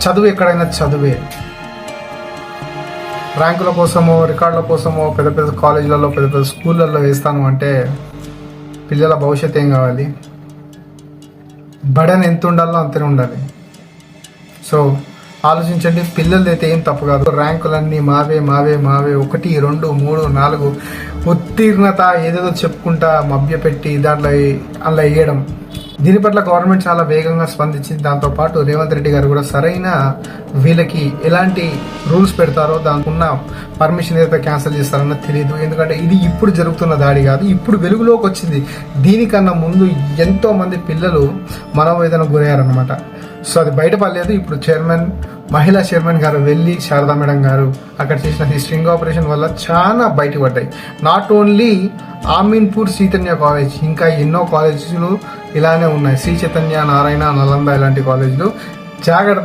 చదువు ఎక్కడైనా చదువే. ర్యాంకుల కోసమో రికార్డుల కోసమో పెద్ద పెద్ద కాలేజీలలో పెద్ద పెద్ద స్కూళ్ళల్లో వేస్తాను అంటే పిల్లల భవిష్యత్తు ఏం కావాలి? బడన్ ఎంత ఉండాలో అంతనే ఉండాలి. సో ఆలోచించండి. పిల్లలది అయితే ఏం తప్పు కాదు. ర్యాంకులన్నీ మావే మావే మావే 1, 2, 3, 4 ఉత్తీర్ణత ఏదేదో చెప్పుకుంటా మభ్యపెట్టి దాంట్లో అలా వేయడం. దీని పట్ల గవర్నమెంట్ చాలా వేగంగా స్పందించింది. దాంతోపాటు రేవంత్ రెడ్డి గారు కూడా సరైన వీళ్ళకి ఎలాంటి రూల్స్ పెడతారో దానికి ఉన్న పర్మిషన్ ఏదైతే క్యాన్సిల్ చేస్తారన్నది తెలియదు. ఎందుకంటే ఇది ఇప్పుడు జరుగుతున్న దాడి కాదు, ఇప్పుడు వెలుగులోకి వచ్చింది. దీనికన్నా ముందు ఎంతో మంది పిల్లలు మనోవేదనకు గురయ్యారనమాట. సో అది బయటపడలేదు. ఇప్పుడు మహిళా చైర్మన్ గారు వెళ్ళి శారదా మేడం గారు అక్కడ చేసిన ఈ స్ట్రింగ్ ఆపరేషన్ వల్ల చాలా బయటపడ్డాయి. నాట్ ఓన్లీ ఆమీన్పూర్ చైతన్య కాలేజ్, ఇంకా ఎన్నో కాలేజీలు ఇలానే ఉన్నాయి. శ్రీ చైతన్య, నారాయణ, నలంద ఇలాంటి కాలేజీలు. జాగ్రత్త.